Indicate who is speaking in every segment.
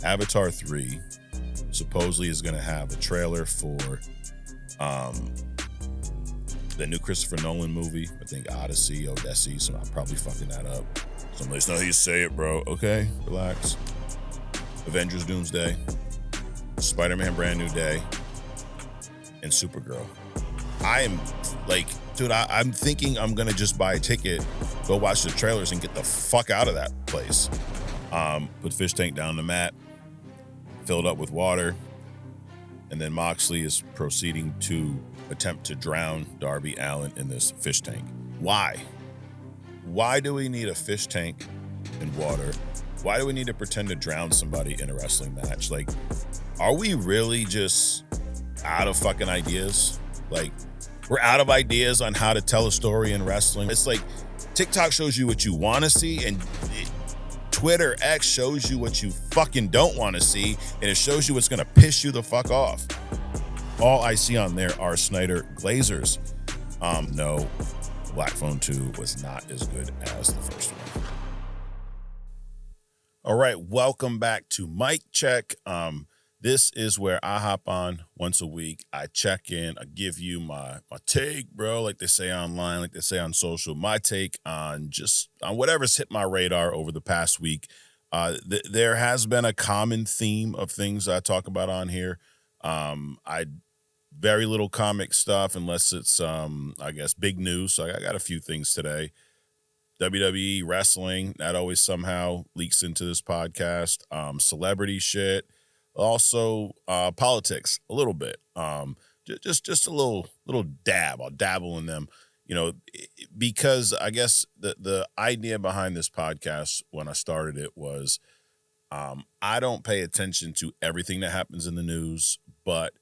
Speaker 1: Avatar 3 supposedly is going to have a trailer for the new Christopher Nolan movie. I think Odyssey, so I'm probably fucking that up. Somebody's not how you say it, bro. Okay, relax. Avengers Doomsday, Spider-Man Brand New Day, and Supergirl. I am like, dude, I'm thinking I'm going to just buy a ticket, go watch the trailers, and get the fuck out of that place. Put fish tank down the mat, filled up with water, and then Moxley is proceeding to attempt to drown Darby Allin in this fish tank. Why? Why do we need a fish tank in water? Why do we need to pretend to drown somebody in a wrestling match? Like, are we really just out of fucking ideas? Like, we're out of ideas on how to tell a story in wrestling. It's like TikTok shows you what you want to see, and Twitter X shows you what you fucking don't want to see, and it shows you what's going to piss you the fuck off. All I see on there are Snyderglazers. No, Black Phone 2 was not as good as the first one. All right, welcome back to Mic Check. This is where I hop on once a week. I check in. I give you my take, bro, like they say online, like they say on social, my take on whatever's hit my radar over the past week. There has been a common theme of things I talk about on here. I very little comic stuff unless it's, I guess, big news. So I got a few things today. WWE wrestling, that always somehow leaks into this podcast. Celebrity shit. Also, politics a little bit. Just a little dab. I'll dabble in them, because I guess the idea behind this podcast when I started it was, I don't pay attention to everything that happens in the news, but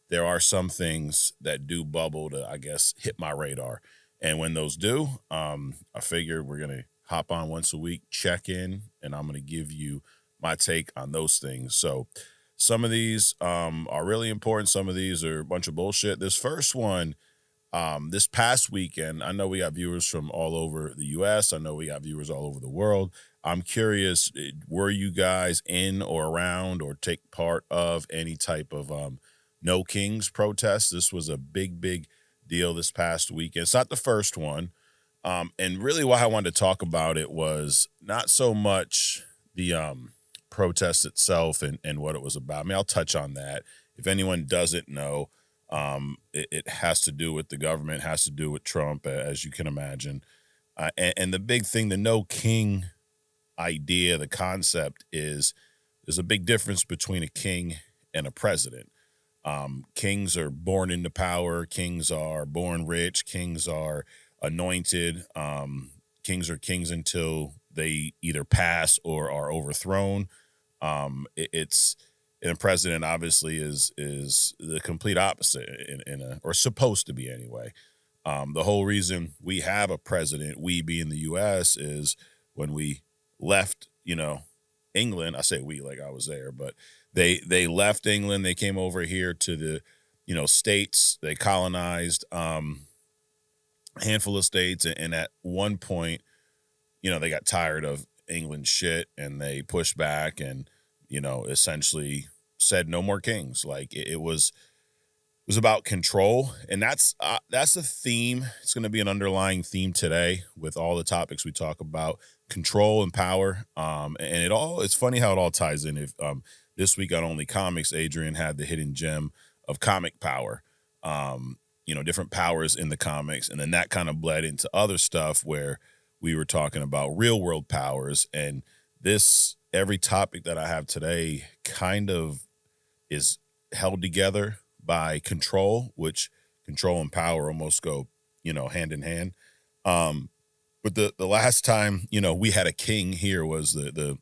Speaker 1: there are some things that do bubble to, I guess, hit my radar. And when those do, I figure we're going to hop on once a week, check in, and I'm going to give you my take on those things. So some of these are really important. Some of these are a bunch of bullshit. This first one, this past weekend, I know we got viewers from all over the U.S. I know we got viewers all over the world. I'm curious, were you guys in or around or take part of any type of No Kings protest? This was a big deal this past weekend. It's not the first one. And really why I wanted to talk about it was not so much the protest itself and what it was about. I mean, I'll touch on that. If anyone doesn't know, it has to do with the government, has to do with Trump, as you can imagine. And the big thing, the No King idea, the concept is there's a big difference between a king and a president. Kings are born into power. Kings are born rich. Kings are anointed. Kings are kings until they either pass or are overthrown. It's and a president obviously is the complete opposite or supposed to be anyway. The whole reason we have a president, we being the U.S., is when we left, England. I say we like I was there, but they left England. They came over here to the, states. They colonized a handful of states, and at one point, they got tired of England shit, and they pushed back and essentially said no more kings. Like it was about control, and that's a theme. It's going to be an underlying theme today with all the topics we talk about: control and power. And it's funny how it all ties in. If this week on Only Comics, Adrian had the hidden gem of comic power. Different powers in the comics, and then that kind of bled into other stuff where we were talking about real world powers. And every topic that I have today kind of is held together by control, which control and power almost go, hand in hand. But the last time, we had a king here was the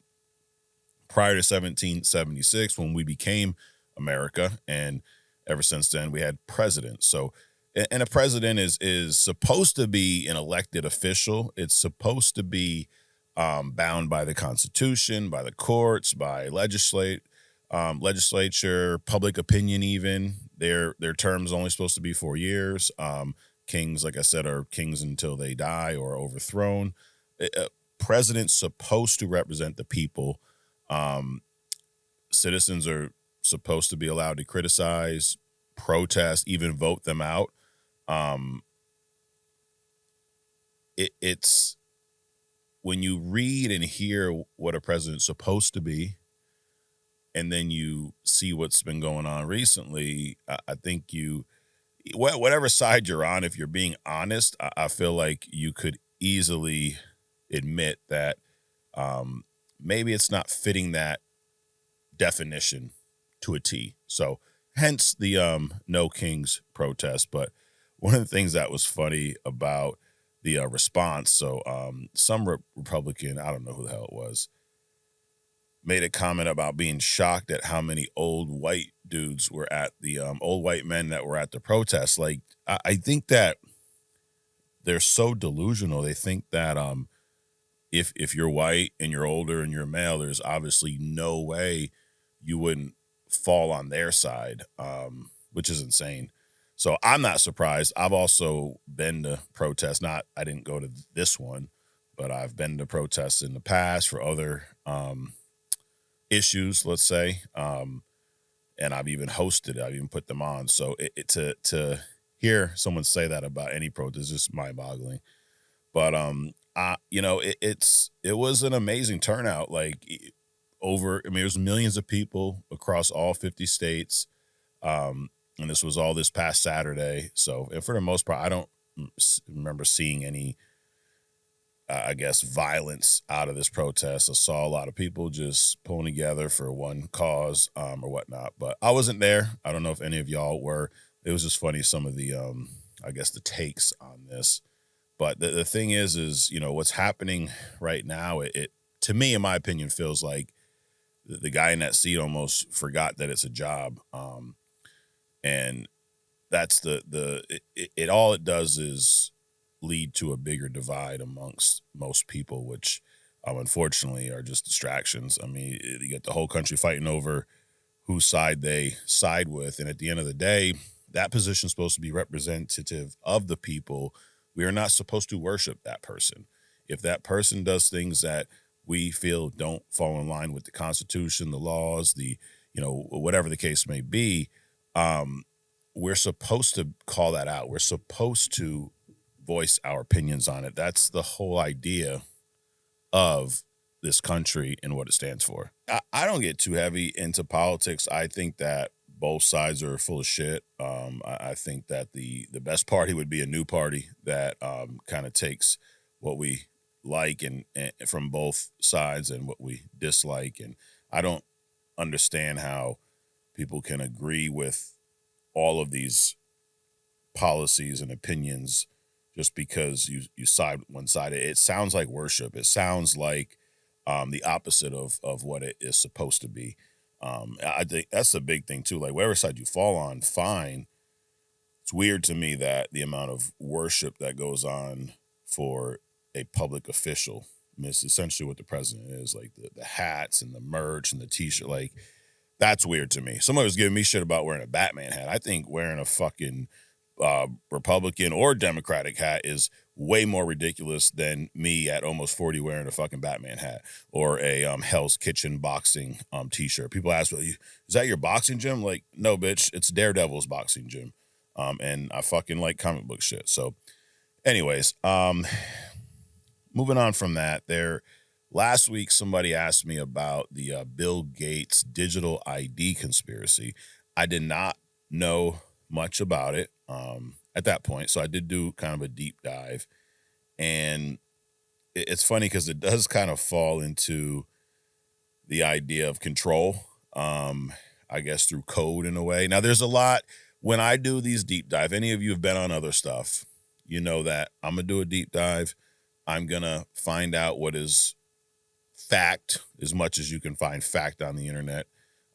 Speaker 1: prior to 1776 when we became America. And ever since then we had presidents. So, and a president is supposed to be an elected official. It's supposed to be bound by the Constitution, by the courts, by legislature, public opinion. Even their term's only supposed to be 4 years. Kings, like I said, are kings until they die or are overthrown. President's supposed to represent the people. citizens are supposed to be allowed to criticize, protest, even vote them out. Um, it's when you read and hear what a president's supposed to be, and then you see what's been going on recently, I think whatever side you're on, if you're being honest, I feel like you could easily admit that maybe it's not fitting that definition to a T. So hence the No Kings protest. But one of the things that was funny about the response, so some Republican, I don't know who the hell it was, made a comment about being shocked at how many old white dudes were at the old white men that were at the protest. Like, I think that they're so delusional. They think that if you're white and you're older and you're male, there's obviously no way you wouldn't fall on their side, which is insane. So I'm not surprised. I've also been to protests. I didn't go to this one, but I've been to protests in the past for other issues, let's say. And I've even hosted it. I've even put them on. So to hear someone say that about any protest is just mind-boggling. But it was an amazing turnout. Like there's millions of people across all 50 states. And this was all this past Saturday. So, and for the most part, I don't remember seeing any, I guess, violence out of this protest. I saw a lot of people just pulling together for one cause or whatnot. But I wasn't there. I don't know if any of y'all were. It was just funny, some of the, I guess, the takes on this. But the thing is, what's happening right now, it to me, in my opinion, feels like the guy in that seat almost forgot that it's a job. And that's all it does is lead to a bigger divide amongst most people, which unfortunately are just distractions. I mean, you get the whole country fighting over whose side they side with. And at the end of the day, that position is supposed to be representative of the people. We are not supposed to worship that person. If that person does things that we feel don't fall in line with the Constitution, the laws, whatever the case may be, we're supposed to call that out. We're supposed to voice our opinions on it. That's the whole idea of this country and what it stands for. I don't get too heavy into politics. I think that both sides are full of shit. I think that the best party would be a new party that kind of takes what we like and from both sides and what we dislike. And I don't understand how people can agree with all of these policies and opinions just because you side one side. It sounds like worship. It sounds like the opposite of what it is supposed to be. I think that's a big thing too. Like, whatever side you fall on, fine. It's weird to me that the amount of worship that goes on for a public official. I mean, it's essentially what the president is, like the hats and the merch and the t-shirt. Like, that's weird to me. Somebody was giving me shit about wearing a Batman hat. I think wearing a fucking Republican or Democratic hat is way more ridiculous than me at almost 40 wearing a fucking Batman hat or a Hell's Kitchen boxing t-shirt. People ask, well, is that your boxing gym? Like, no, bitch, it's Daredevil's boxing gym. And I fucking like comic book shit. So anyways, moving on from that, last week somebody asked me about the Bill Gates digital ID conspiracy. I did not know much about it at that point, so I did do kind of a deep dive. And it's funny because it does kind of fall into the idea of control, I guess, through code in a way. Now, there's a lot, when I do these deep dive, any of you have been on other stuff, you know that I'm going to do a deep dive. I'm going to find out what is fact, as much as you can find fact on the internet.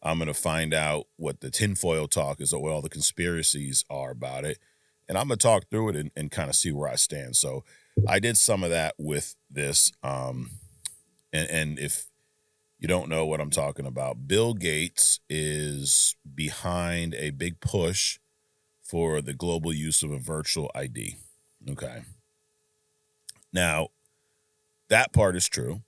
Speaker 1: I'm going to find out what the tinfoil talk is, or what all the conspiracies are about it. And I'm going to talk through it and kind of see where I stand. So I did some of that with this. And if you don't know what I'm talking about, Bill Gates is behind a big push for the global use of a virtual ID. Okay. Now, that part is true.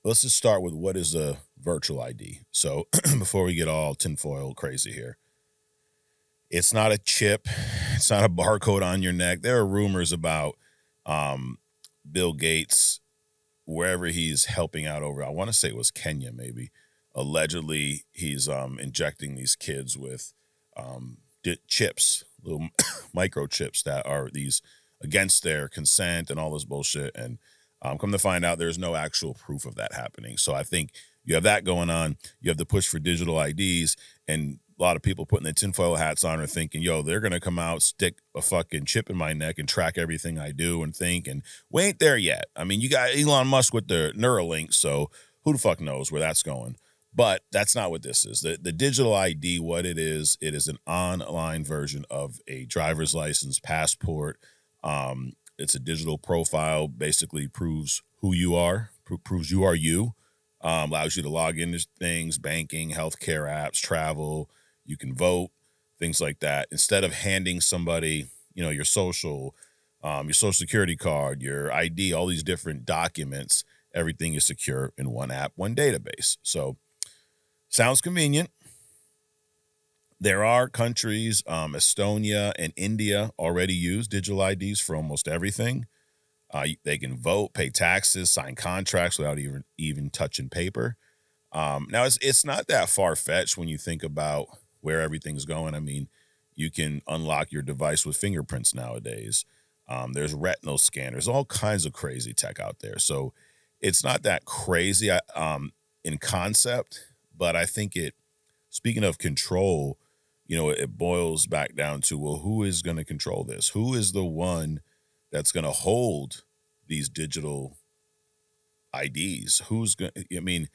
Speaker 1: Let's just start with, what is a virtual ID. So before we get all tinfoil crazy here, it's not a chip. It's not a barcode on your neck. There are rumors about Bill Gates, wherever he's helping out over, I want to say it was Kenya maybe, allegedly he's injecting these kids with chips, little microchips that are these against their consent and all this bullshit. And come to find out, there's no actual proof of that happening. So I think you have that going on. You have the push for digital IDs, and a lot of people putting their tinfoil hats on are thinking, yo, they're going to come out, stick a fucking chip in my neck and track everything I do and think. And we ain't there yet. I mean, you got Elon Musk with the Neuralink, so who the fuck knows where that's going? But that's not what this is. The digital ID, what it is an online version of a driver's license, passport. It's a digital profile, basically proves who you are, proves you are you, allows you to log into things, banking, healthcare apps, travel. You can vote, things like that. Instead of handing somebody, your social security card, your ID, all these different documents, everything is secure in one app, one database. So sounds convenient. There are countries, Estonia and India, already use digital IDs for almost everything. They can vote, pay taxes, sign contracts without even touching paper. Now, it's not that far-fetched when you think about where everything's going. I mean, you can unlock your device with fingerprints nowadays. There's retinal scanners, all kinds of crazy tech out there. So it's not that crazy in concept, but I think speaking of control, it boils back down to, well, who is going to control this? Who is the one that's going to hold these digital IDs? Who's going to,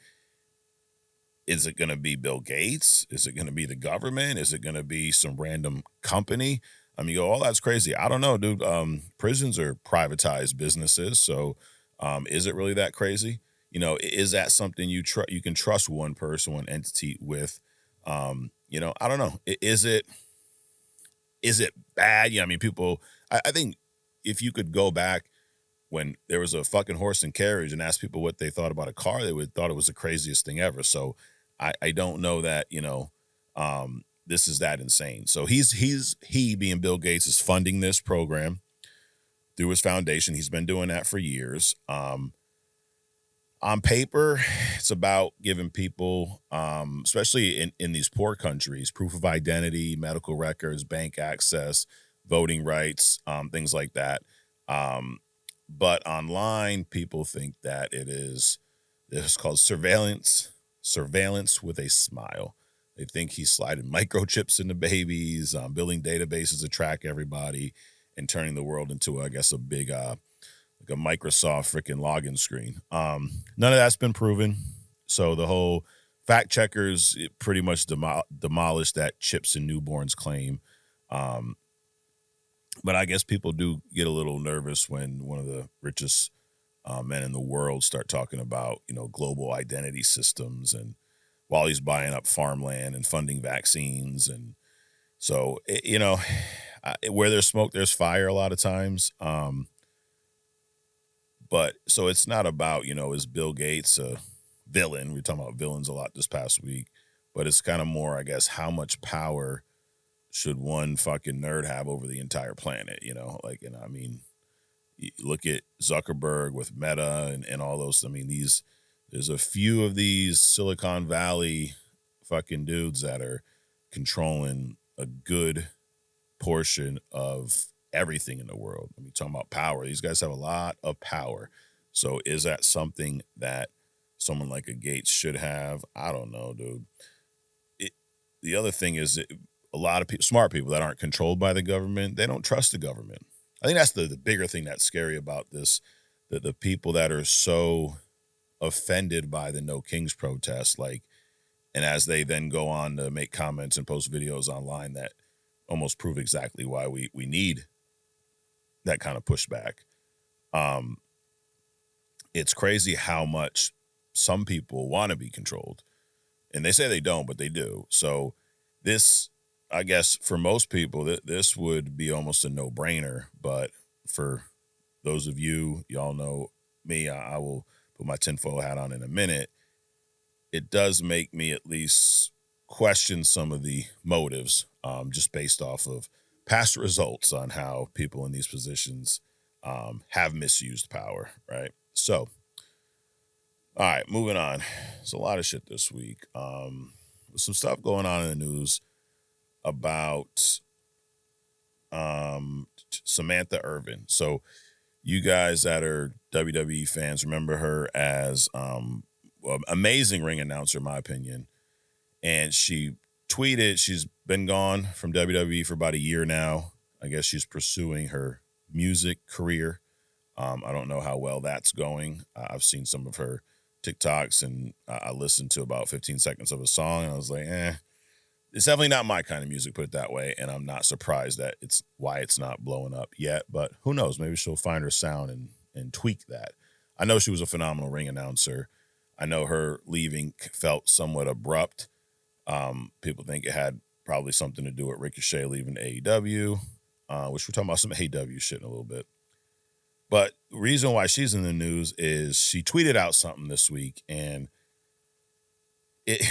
Speaker 1: is it going to be Bill Gates? Is it going to be the government? Is it going to be some random company? All that's crazy. I don't know, dude. Prisons are privatized businesses. So is it really that crazy? Is that something you can trust one person, one entity with? I don't know. Is it bad? People, I think if you could go back when there was a fucking horse and carriage and ask people what they thought about a car, they would thought it was the craziest thing ever. So I don't know that, this is that insane. So he being Bill Gates is funding this program through his foundation. He's been doing that for years. On paper, it's about giving people, especially in these poor countries, proof of identity, medical records, bank access, voting rights, things like that. But online, people think that it's called surveillance with a smile. They think he's sliding microchips into babies, building databases to track everybody, and turning the world into, I guess, a big like a Microsoft freaking login screen. None of that's been proven. So the whole fact checkers pretty much demolished that chips and newborns claim. But I guess people do get a little nervous when one of the richest men in the world start talking about, global identity systems, and while he's buying up farmland and funding vaccines. And so, where there's smoke, there's fire a lot of times. But so it's not about, is Bill Gates a villain? We're talking about villains a lot this past week, but it's kind of more, I guess, how much power should one fucking nerd have over the entire planet? You look at Zuckerberg with Meta and all those. There's a few of these Silicon Valley fucking dudes that are controlling a good portion of everything in the world. Talking about power. These guys have a lot of power. So is that something that someone like a Gates should have? I don't know, dude. The other thing is a lot of smart people that aren't controlled by the government, they don't trust the government. I think that's the bigger thing that's scary about this, that the people that are so offended by the No Kings protest, and as they then go on to make comments and post videos online that almost prove exactly why we need that kind of pushback. It's crazy how much some people want to be controlled, and they say they don't, but they do. So this, I guess, for most people, this would be almost a no-brainer. But for those of you, y'all know me, I will put my tinfoil hat on in a minute. it does make me at least question some of the motives, just based off of past results on how people in these positions have misused power, right? So, all right, moving on. There's a lot of shit this week. Some stuff going on in the news about Samantha Irvin. So, you guys that are WWE fans remember her as amazing ring announcer, in my opinion. And she tweeted, she's been gone from WWE for about a year now. I guess she's pursuing her music career. I don't know how well that's going. I've seen some of her TikToks, and I listened to about 15 seconds of a song, and I was like, it's definitely not my kind of music, put it that way. And I'm not surprised that it's why it's not blowing up yet. But who knows? Maybe she'll find her sound and tweak that. I know she was a phenomenal ring announcer. I know her leaving felt somewhat abrupt. People think it had probably something to do with Ricochet leaving AEW, which we're talking about some AEW shit in a little bit. But the reason why she's in the news is she tweeted out something this week, and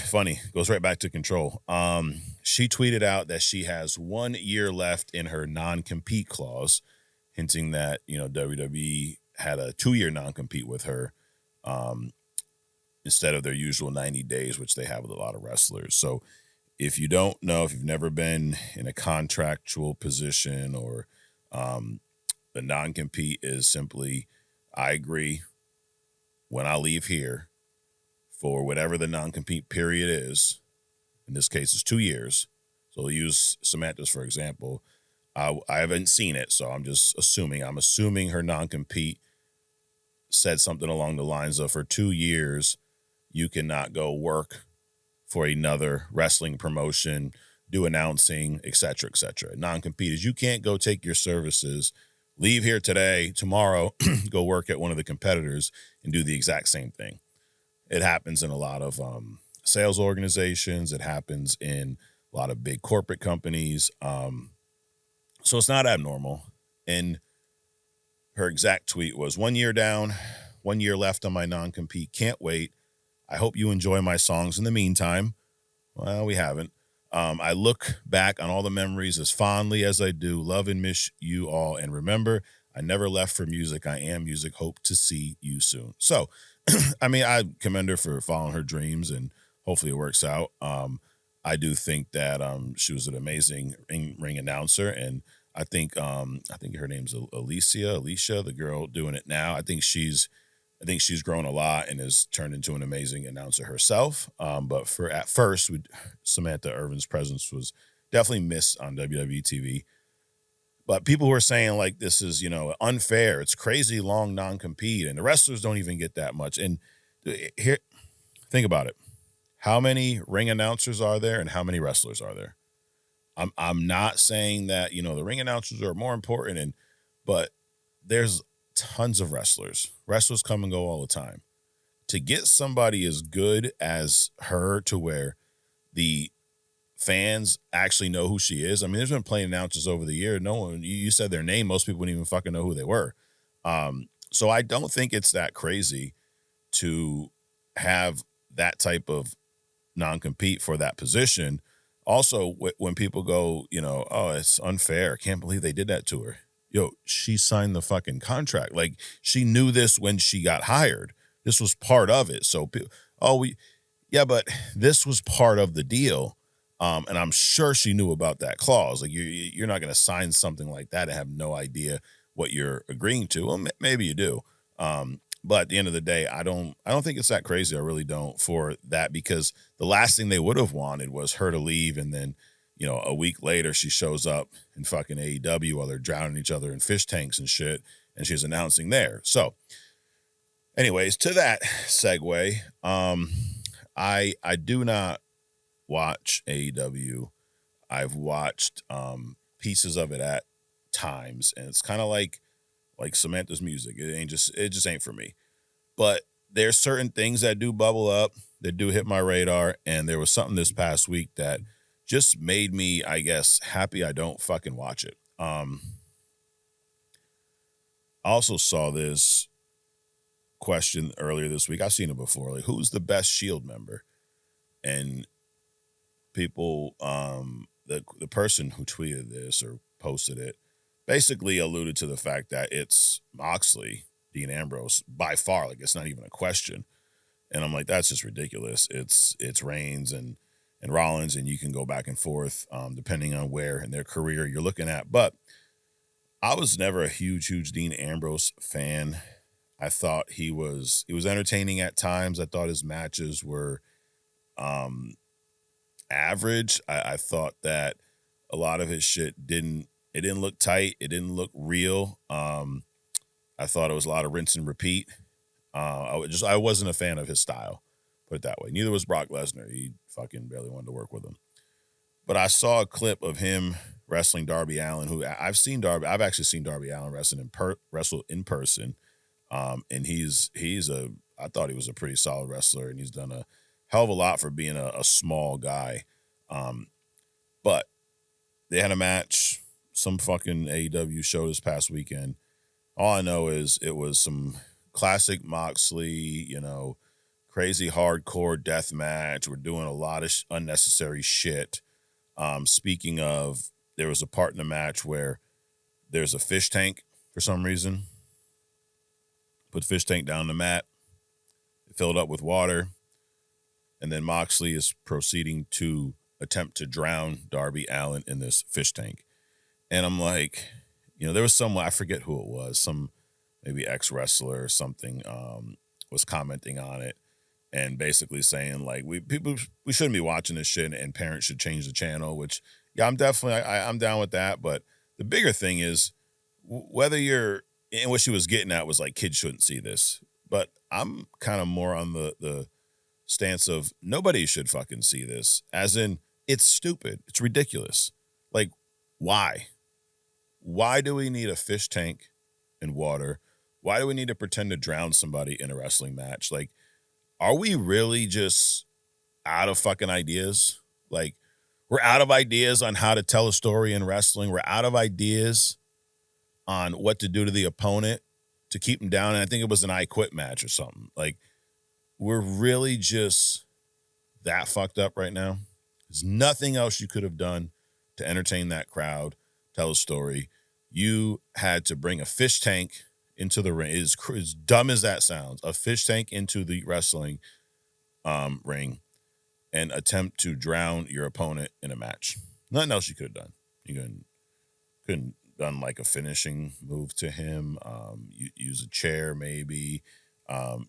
Speaker 1: funny, goes right back to Control. She tweeted out that she has 1 year left in her non-compete clause, hinting that, WWE had a 2-year non-compete with her, instead of their usual 90 days, which they have with a lot of wrestlers. So if you don't know, if you've never been in a contractual position, or the non-compete is simply, I agree, when I leave here, for whatever the non-compete period is, in this case it's 2 years. So we'll use Samantha's for example. I haven't seen it, so I'm just assuming. I'm assuming her non-compete said something along the lines of, for 2 years, you cannot go work for another wrestling promotion, do announcing, etc., etc. Non-compete is you can't go take your services, leave here today, tomorrow, go work at one of the competitors and do the exact same thing. It happens in a lot of sales organizations. It happens in a lot of big corporate companies. So it's not abnormal. And her exact tweet was, 1 year down, 1 year left on my non-compete. Can't wait. I hope you enjoy my songs in the meantime. Well, we haven't. I look back on all the memories as fondly as I do. Love and miss you all. And remember, I never left for music. I am music. Hope to see you soon. So, I mean, I commend her for following her dreams, and hopefully it works out. I do think that she was an amazing ring announcer, and I think her name's Alicia, the girl doing it now. I think she's grown a lot and has turned into an amazing announcer herself. But at first, Samantha Irvin's presence was definitely missed on WWE TV. But people were saying, like, this is, unfair. It's crazy long non-compete, and the wrestlers don't even get that much. And here, think about it. How many ring announcers are there, and how many wrestlers are there? I'm not saying that, the ring announcers are more important, but there's tons of wrestlers. Wrestlers come and go all the time. To get somebody as good as her, to where the fans actually know who she is. I mean, there's been plenty of announcers over the year. No one, you said their name, most people wouldn't even fucking know who they were. So I don't think it's that crazy to have that type of non-compete for that position. Also, when people go, oh, it's unfair. I can't believe they did that to her. Yo, she signed the fucking contract. Like, she knew this when she got hired. This was part of it. So, but this was part of the deal. And I'm sure she knew about that clause. Like, you're not going to sign something like that and have no idea what you're agreeing to. Well, maybe you do. But at the end of the day, I don't think it's that crazy. I really don't, for that, because the last thing they would have wanted was her to leave, and then, a week later she shows up in fucking AEW while they're drowning each other in fish tanks and shit, and she's announcing there. So, anyways, to that segue, I do not watch AEW. I've watched pieces of it at times, and it's kind of like Samantha's music. It just ain't for me. But there's certain things that do bubble up, that do hit my radar, and there was something this past week that just made me, I guess, happy I don't fucking watch it. I also saw this question earlier this week. I've seen it before. Like, who's the best Shield member? And people, the person who tweeted this or posted it basically alluded to the fact that it's Moxley, Dean Ambrose, by far. Like, it's not even a question. And I'm like, that's just ridiculous. It's Reigns and Rollins, and you can go back and forth depending on where in their career you're looking at. But I was never a huge Dean Ambrose fan. I thought he was entertaining at times. I thought his matches were average. I thought that a lot of his shit didn't look tight. It didn't look real. I thought it was a lot of rinse and repeat. I wasn't a fan of his style, put it that way. Neither was Brock Lesnar. He fucking barely wanted to work with him. But I saw a clip of him wrestling Darby Allin, who I've actually seen Darby Allin wrestle in person. And I thought he was a pretty solid wrestler, and he's done a hell of a lot for being a small guy. But they had a match, some fucking AEW show this past weekend. All I know is it was some classic Moxley, crazy hardcore death match. We're doing a lot of unnecessary shit. Speaking of, there was a part in the match where there's a fish tank for some reason. Put the fish tank down the mat. It filled up with water. And then Moxley is proceeding to attempt to drown Darby Allin in this fish tank. And I'm like, there was someone, I forget who it was, some maybe ex-wrestler or something, was commenting on it and basically saying, like, we shouldn't be watching this shit, and parents should change the channel, which, yeah, I'm down with that. But the bigger thing is whether you're, and what she was getting at was like, kids shouldn't see this. But I'm kind of more on the stance of nobody should fucking see this, as in it's stupid. It's ridiculous. Like, why? Why do we need a fish tank and water? Why do we need to pretend to drown somebody in a wrestling match? Like, are we really just out of fucking ideas? Like, we're out of ideas on how to tell a story in wrestling. We're out of ideas on what to do to the opponent to keep them down. And I think it was an I Quit match or something. Like, we're really just that fucked up right now. There's nothing else you could have done to entertain that crowd, tell a story. You had to bring a fish tank into the ring. As dumb as that sounds, a fish tank into the wrestling ring and attempt to drown your opponent in a match. Nothing else you could have done. You couldn't done like a finishing move to him. Use a chair maybe.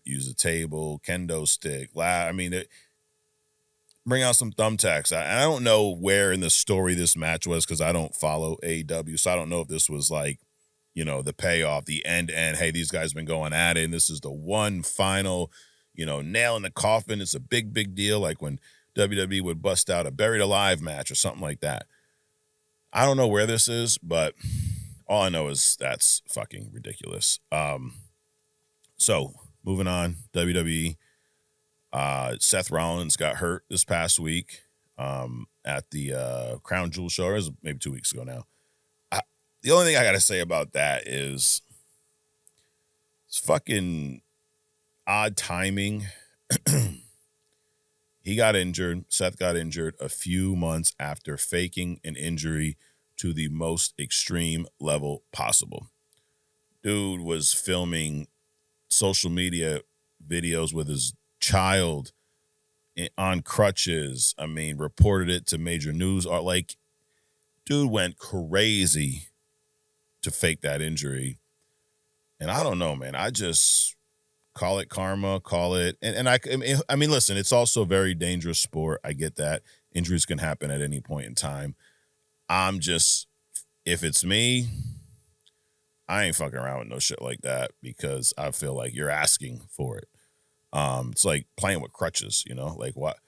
Speaker 1: Use a table, kendo stick. Bring out some thumbtacks. I don't know where in the story this match was because I don't follow AEW, so I don't know if this was like, the payoff, the end. Hey, these guys been going at it, and this is the one final, nail in the coffin. It's a big deal, like when WWE would bust out a Buried Alive match or something like that. I don't know where this is, but all I know is that's fucking ridiculous. So moving on, WWE. Seth Rollins got hurt this past week at the Crown Jewel show. It was maybe 2 weeks ago now. The only thing I got to say about that is it's fucking odd timing. He got injured. Seth got injured a few months after faking an injury to the most extreme level possible. Dude was filming social media videos with his child on crutches. Reported it to major news. Like, dude went crazy to fake that injury. And I don't know, man. I just call it karma, listen, it's also a very dangerous sport. I get that. Injuries can happen at any point in time. If it's me, I ain't fucking around with no shit like that because I feel like you're asking for it. It's like playing with crutches, like what?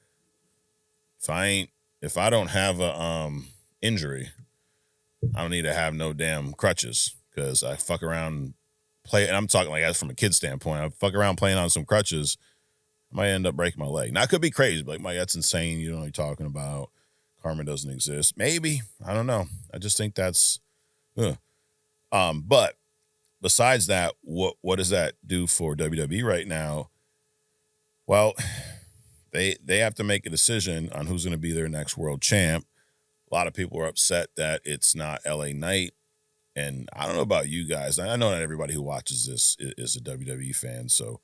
Speaker 1: If I don't have a injury, I don't need to have no damn crutches because I fuck around play, and I'm talking like that's from a kid standpoint. I fuck around playing on some crutches, I might end up breaking my leg. Now, I could be crazy, but like, Mike, that's insane. You know what you're talking about. Karma doesn't exist. Maybe. I don't know. I just think that's but besides that, what does that do for WWE right now? Well, they have to make a decision on who's going to be their next world champ. A lot of people are upset that it's not LA Knight. And I don't know about you guys. I know not everybody who watches this is a WWE fan. So,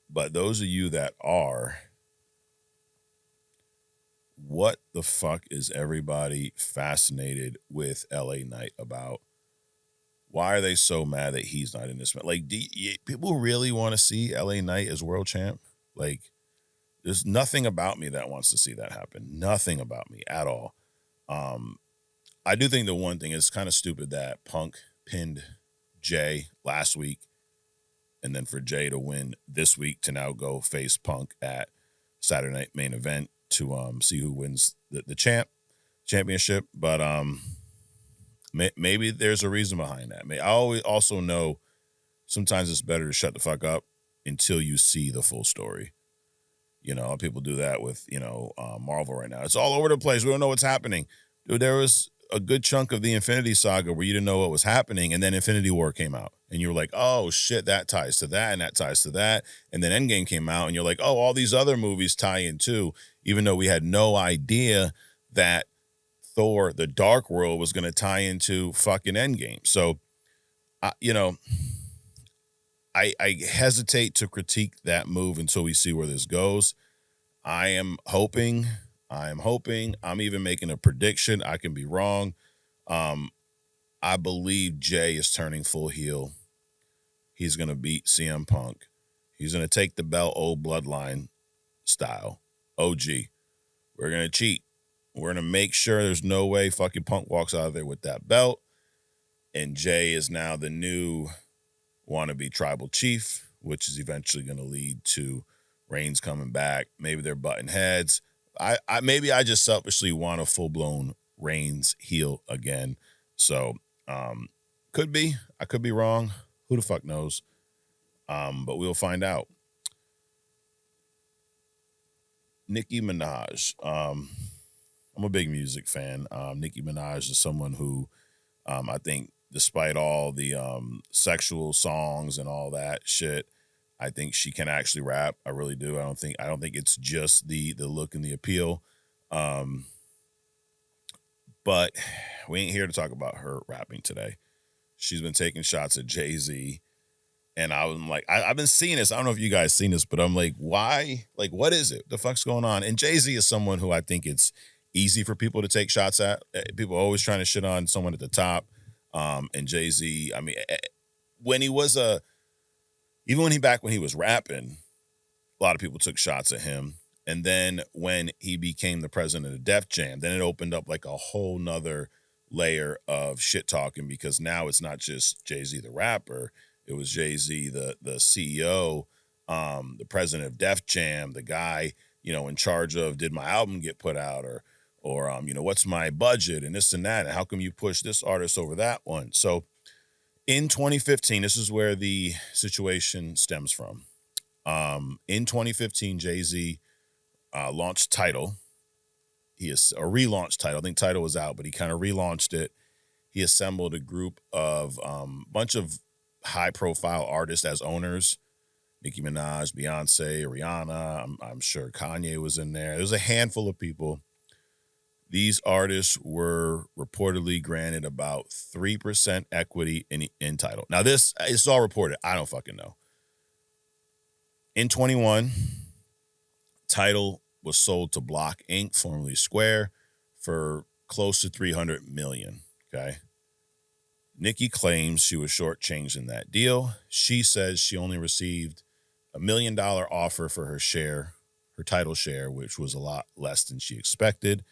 Speaker 1: but those of you that are, what the fuck is everybody fascinated with LA Knight about? Why are they so mad that he's not in this match? Like, people really want to see LA Knight as world champ? Like, there's nothing about me that wants to see that happen. Nothing about me at all. I do think the one thing is kind of stupid that Punk pinned Jay last week, and then for Jay to win this week to now go face Punk at Saturday Night Main Event to see who wins the championship. But maybe there's a reason behind that. I always also know sometimes it's better to shut the fuck up until you see the full story. You know, people do that with, Marvel right now. It's all over the place. We don't know what's happening. Dude, there was a good chunk of the Infinity Saga where you didn't know what was happening, and then Infinity War came out, and you were like, oh, shit, that ties to that, and that ties to that. And then Endgame came out, and you're like, oh, all these other movies tie in too, even though we had no idea that Thor, the Dark World, was going to tie into fucking Endgame. So, I hesitate to critique that move until we see where this goes. I'm hoping, I'm even making a prediction. I can be wrong. I believe Jay is turning full heel. He's going to beat CM Punk. He's going to take the belt old bloodline style. OG. We're going to cheat. We're going to make sure there's no way fucking Punk walks out of there with that belt. And Jay is now the new wannabe tribal chief, which is eventually going to lead to Reigns coming back. Maybe they're butting heads. Maybe I just selfishly want a full-blown Reigns heel again. So, could be. I could be wrong. Who the fuck knows? But we'll find out. Nicki Minaj. I'm a big music fan. Nicki Minaj is someone who I think, despite all the sexual songs and all that shit, I think she can actually rap. I really do. I don't think it's just the look and the appeal. But we ain't here to talk about her rapping today. She's been taking shots at Jay-Z. And I was like, I've been seeing this. I don't know if you guys seen this, but I'm like, why? Like, what is it? The fuck's going on? And Jay-Z is someone who I think it's easy for people to take shots at. People are always trying to shit on someone at the top. And Jay-Z, I mean, when he was when he was rapping, a lot of people took shots at him. And then when he became the president of Def Jam, then it opened up like a whole nother layer of shit talking, because now it's not just Jay-Z the rapper. It was Jay-Z the CEO, the president of Def Jam, the guy, in charge of, did my album get put out, or what's my budget and this and that, and how come you push this artist over that one? So in 2015, this is where the situation stems from. In 2015, Jay-Z launched Tidal. He is a relaunched Tidal. I think Tidal was out, but he kind of relaunched it. He assembled a group of bunch of high-profile artists as owners. Nicki Minaj, Beyonce, Rihanna. I'm sure Kanye was in there. There's a handful of people. These artists were reportedly granted about 3% equity in Tidal. Now, this is all reported. I don't fucking know. In 21, Tidal was sold to Block Inc., formerly Square, for close to $300 million. Okay. Nicki claims she was shortchanged in that deal. She says she only received $1 million offer for her share, her Tidal share, which was a lot less than she expected.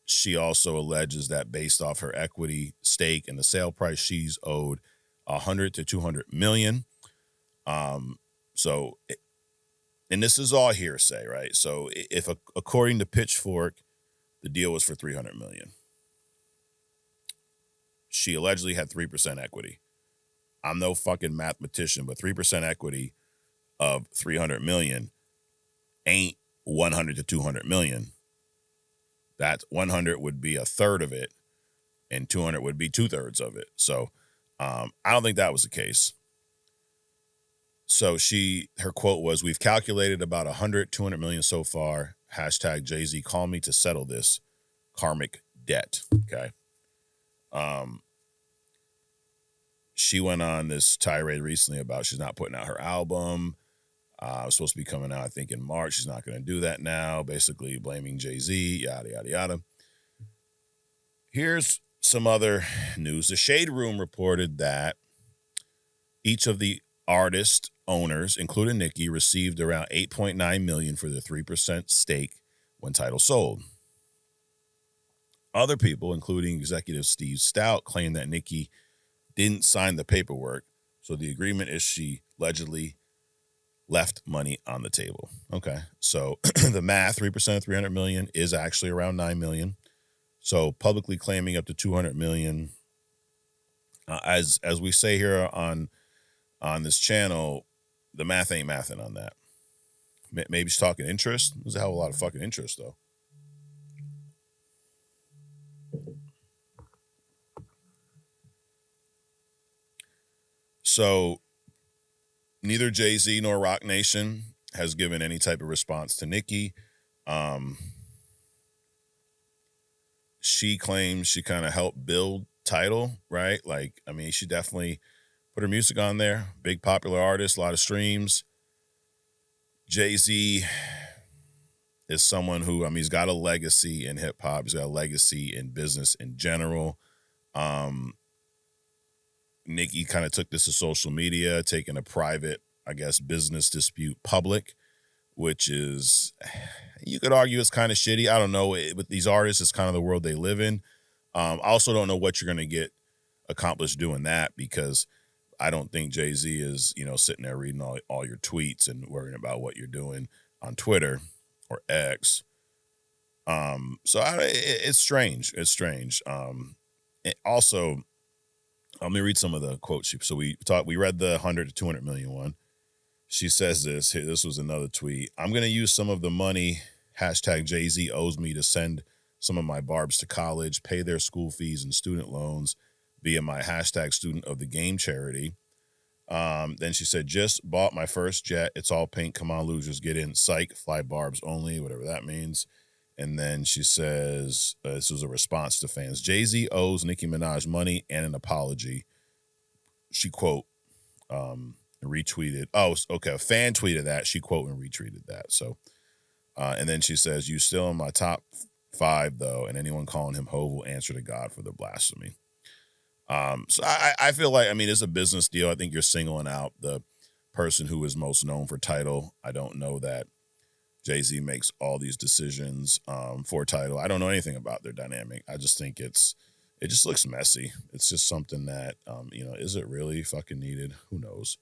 Speaker 1: She also alleges that based off her equity stake and the sale price, she's owed 100 to 200 million. And this is all hearsay, right? So if according to Pitchfork, the deal was for 300 million. She allegedly had 3% equity. I'm no fucking mathematician, but 3% equity of 300 million ain't 100 to 200 million. That 100 would be a third of it, and 200 would be 2/3 of it. So I don't think that was the case. So her quote was, "We've calculated about 100, 200 million so far. Hashtag Jay-Z, call me to settle this karmic debt." Okay. She went on this tirade recently about she's not putting out her album. It was supposed to be coming out, I think, in March. She's not going to do that now, basically blaming Jay-Z, yada, yada, yada. Here's some other news. The Shade Room reported that each of the artist owners, including Nicki, received around $8.9 million for their 3% stake when Tidal sold. Other people, including executive Steve Stout, claim that Nicki didn't sign the paperwork, so the agreement is she allegedly left money on the table. Okay, so the math, 3% of 300 million is actually around 9 million. So publicly claiming up to 200 million, as we say here on this channel, the math ain't mathing on that. Maybe she's talking interest. There's a hell of a lot of fucking interest, though. So neither Jay-Z nor Rock Nation has given any type of response to Nicki. She claims she kind of helped build Tidal, right? Like, I mean, she definitely put her music on there. Big popular artist, a lot of streams. Jay-Z is someone who, I mean, he's got a legacy in hip hop. He's got a legacy in business in general. Nicki kind of took this to social media, taking a private, I guess, business dispute public, which is, you could argue it's kind of shitty. I don't know. With these artists, it's kind of the world they live in. I also don't know what you're going to get accomplished doing that, because I don't think Jay-Z is, sitting there reading all your tweets and worrying about what you're doing on Twitter or X. It's strange. It's strange. Also, let me read some of the quotes. So we read the 100 to 200 million one. She says this. Here, this was another tweet. "I'm going to use some of the money hashtag Jay-Z owes me to send some of my barbs to college, pay their school fees and student loans via my hashtag student of the game charity." Then she said, "Just bought my first jet. It's all pink. Come on, losers, get in. Psych, fly barbs only," whatever that means. And then she says, this was a response to fans, "Jay-Z owes Nicki Minaj money and an apology." She quote, retweeted. Oh, okay. A fan tweeted that. She quote and retweeted that. So, and then she says, "You still in my top 5 though, and anyone calling him Hov will answer to God for the blasphemy." So I feel like, I mean, it's a business deal. I think you're singling out the person who is most known for Tidal. I don't know that Jay-Z makes all these decisions for Tidal. I don't know anything about their dynamic. I just think it just looks messy. It's just something that, is it really fucking needed? Who knows?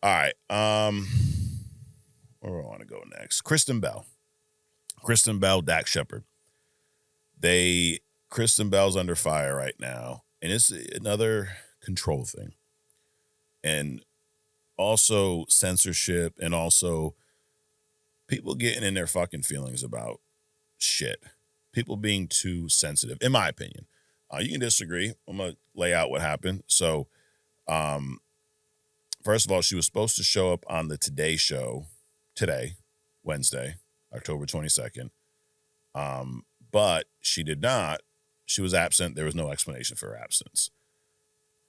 Speaker 1: All right. Where do I want to go next? Kristen Bell, Dak Shepard. Kristen Bell's under fire right now, and it's another control thing, and also censorship, and also people getting in their fucking feelings about shit. People being too sensitive, in my opinion. You can disagree. I'm gonna lay out what happened. So, first of all, she was supposed to show up on the Today Show today, Wednesday, October 22nd. But she did not. She was absent. There was no explanation for her absence.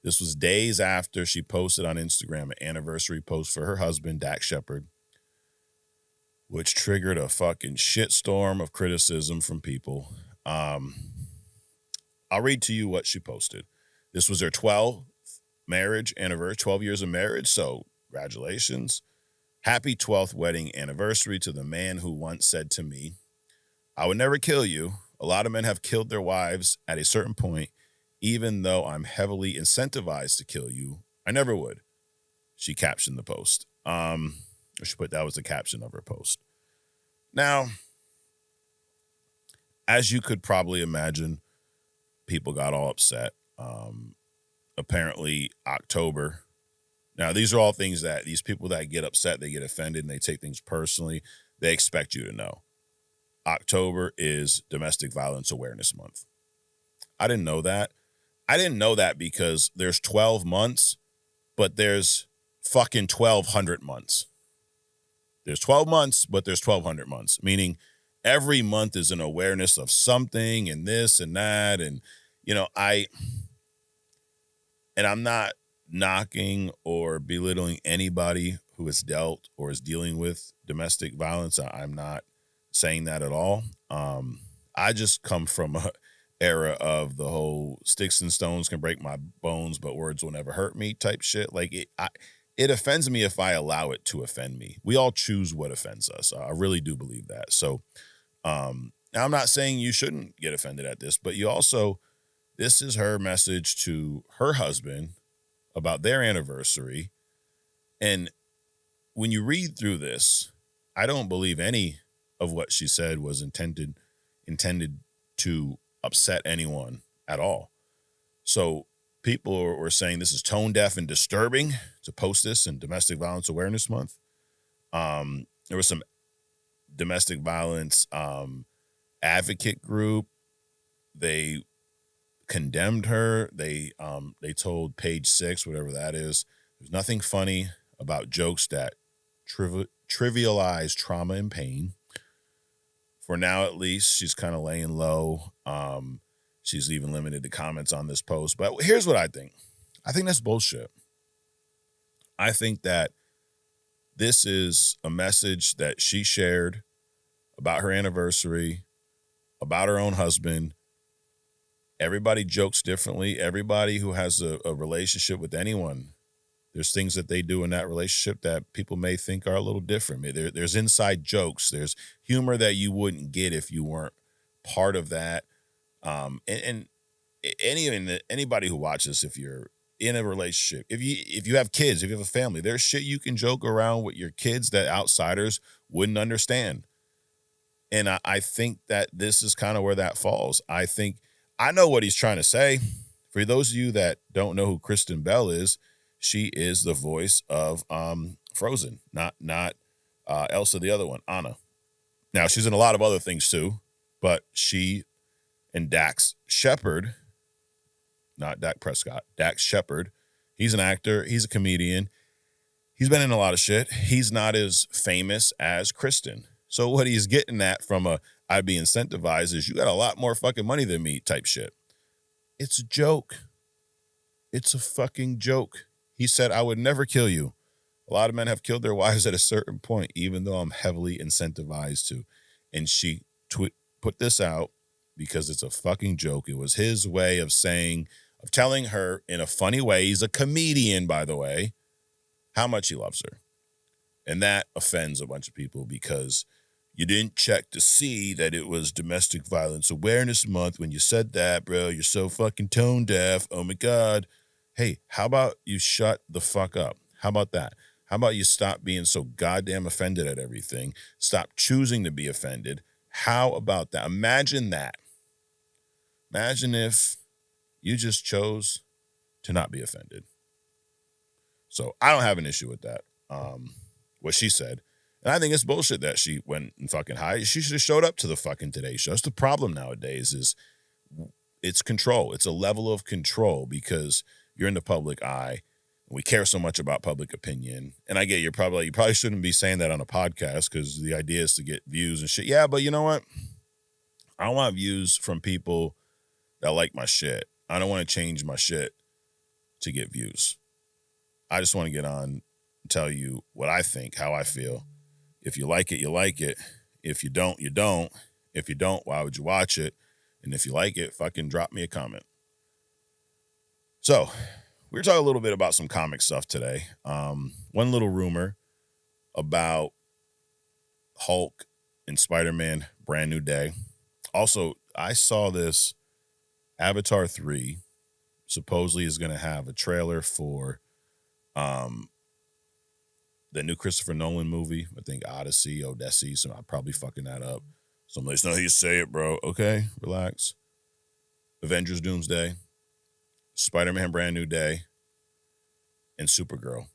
Speaker 1: This was days after she posted on Instagram an anniversary post for her husband, Dak Shepard, which triggered a fucking shitstorm of criticism from people. I'll read to you what she posted. This was her 12th marriage anniversary, 12 years of marriage. So congratulations. "Happy 12th wedding anniversary to the man who once said to me, 'I would never kill you. A lot of men have killed their wives at a certain point. Even though I'm heavily incentivized to kill you, I never would.'" She captioned the post. She put that was the caption of her post. Now, as you could probably imagine, people got all upset. Apparently, October. Now, these are all things that these people that get upset, they get offended, and they take things personally. They expect you to know. October is Domestic Violence Awareness Month. I didn't know that. I didn't know that because there's 12 months, but there's fucking 1,200 months. There's 12 months, but there's 1,200 months, meaning every month is an awareness of something and this and that. And, I'm not knocking or belittling anybody who has dealt or is dealing with domestic violence. I'm not saying that at all. I just come from a era of the whole sticks and stones can break my bones, but words will never hurt me type shit. Like it offends me if I allow it to offend me. We all choose what offends us. I really do believe that. So now I'm not saying you shouldn't get offended at this, but this is her message to her husband about their anniversary. And when you read through this, I don't believe any of what she said was intended to upset anyone at all. So people were saying this is tone deaf and disturbing to post this in Domestic Violence Awareness Month. There was some domestic violence advocate group. They condemned her. They told Page 6, whatever that is, there's nothing funny about jokes that trivialize trauma and pain. For now, at least, she's kind of laying low. She's even limited the comments on this post. But here's what I think. I think that's bullshit. I think that this is a message that she shared about her anniversary, about her own husband. Everybody jokes differently. Everybody who has a relationship with anyone, there's things that they do in that relationship that people may think are a little different. There's inside jokes. There's humor that you wouldn't get if you weren't part of that. And anybody who watches, if you're in a relationship, if you have kids, if you have a family, there's shit you can joke around with your kids that outsiders wouldn't understand. And I think that this is kind of where that falls. I know what he's trying to say. For those of you that don't know who Kristen Bell is, she is the voice of Frozen, not Elsa, the other one, Anna. Now, she's in a lot of other things too, but she and Dax Shepard, not Dak Prescott, Dax Shepard, he's an actor, he's a comedian. He's been in a lot of shit. He's not as famous as Kristen. So what he's getting at from I'd be incentivized is you got a lot more fucking money than me type shit. It's a joke. It's a fucking joke. He said, I would never kill you. A lot of men have killed their wives at a certain point, even though I'm heavily incentivized to. And she put this out because it's a fucking joke. It was his way of telling her in a funny way, he's a comedian, by the way, how much he loves her. And that offends a bunch of people because you didn't check to see that it was Domestic Violence Awareness Month when you said that, bro. You're so fucking tone deaf. Oh my God. Hey, how about you shut the fuck up? How about that? How about you stop being so goddamn offended at everything? Stop choosing to be offended. How about that? Imagine that. Imagine if you just chose to not be offended. So I don't have an issue with that. What she said. And I think it's bullshit that she went and fucking hide. She should have showed up to the fucking Today Show. That's the problem nowadays is it's control. It's a level of control because you're in the public eye. We care so much about public opinion. And I get you probably shouldn't be saying that on a podcast because the idea is to get views and shit. Yeah, but you know what? I don't want views from people that like my shit. I don't want to change my shit to get views. I just want to get on and tell you what I think, how I feel. If you like it, you like it. If you don't, you don't. If you don't, why would you watch it? And if you like it, fucking drop me a comment. So, we're talking a little bit about some comic stuff today. One little rumor about Hulk and Spider-Man Brand New Day. Also, I saw this Avatar 3 supposedly is going to have a trailer for the new Christopher Nolan movie. I think Odyssey, so I'm probably fucking that up. Somebody's not how you say it, bro. Okay, relax. Avengers Doomsday, Spider-Man Brand New Day, and Supergirl.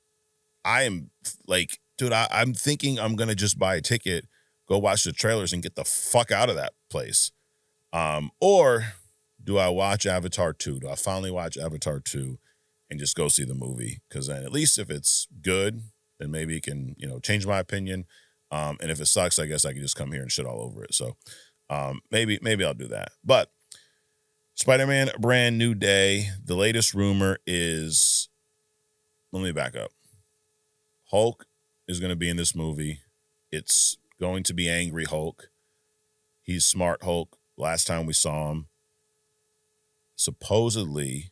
Speaker 1: I am like, dude, I'm thinking I'm going to just buy a ticket, go watch the trailers, and get the fuck out of that place. Or do I watch Avatar 2? Do I finally watch Avatar 2 and just go see the movie. Because then at least if it's good, then maybe it can, change my opinion. And if it sucks, I guess I can just come here and shit all over it. So maybe I'll do that. But Spider-Man, Brand New Day. The latest rumor is, let me back up. Hulk is going to be in this movie. It's going to be Angry Hulk. He's Smart Hulk. Last time we saw him, supposedly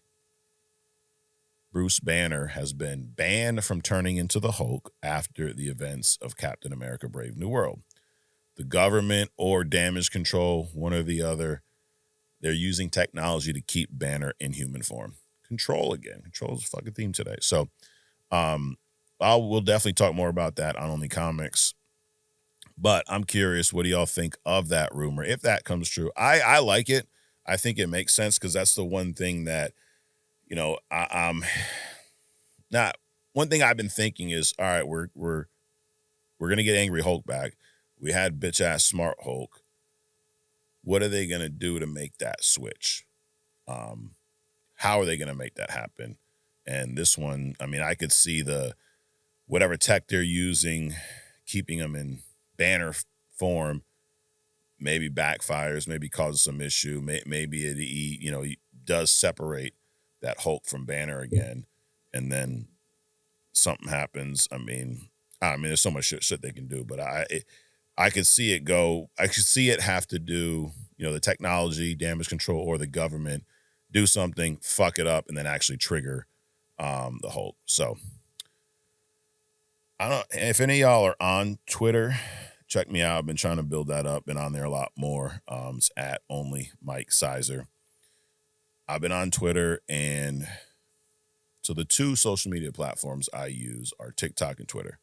Speaker 1: Bruce Banner has been banned from turning into the Hulk after the events of Captain America Brave New World. The government or damage control, one or the other, they're using technology to keep Banner in human form. Control again. Control's a fucking theme today. So we'll definitely talk more about that on Only Comics. But I'm curious, what do y'all think of that rumor? If that comes true, I like it. I think it makes sense because that's the one thing that, I'm not. One thing I've been thinking is, all right, we're gonna get Angry Hulk back. We had bitch ass Smart Hulk. What are they gonna do to make that switch? How are they gonna make that happen? And this one, I mean, I could see whatever tech they're using, keeping them in Banner form, maybe backfires, maybe causes some issue. Maybe he does separate that Hulk from Banner again, and then something happens. I mean, there's so much shit they can do, but I could see it go. I could see it have to do, the technology, damage control, or the government do something, fuck it up, and then actually trigger the Hulk. So I don't. If any of y'all are on Twitter, check me out. I've been trying to build that up. Been on there a lot more. It's at Only Mike Sizer. I've been on Twitter, and so the two social media platforms I use are TikTok and Twitter.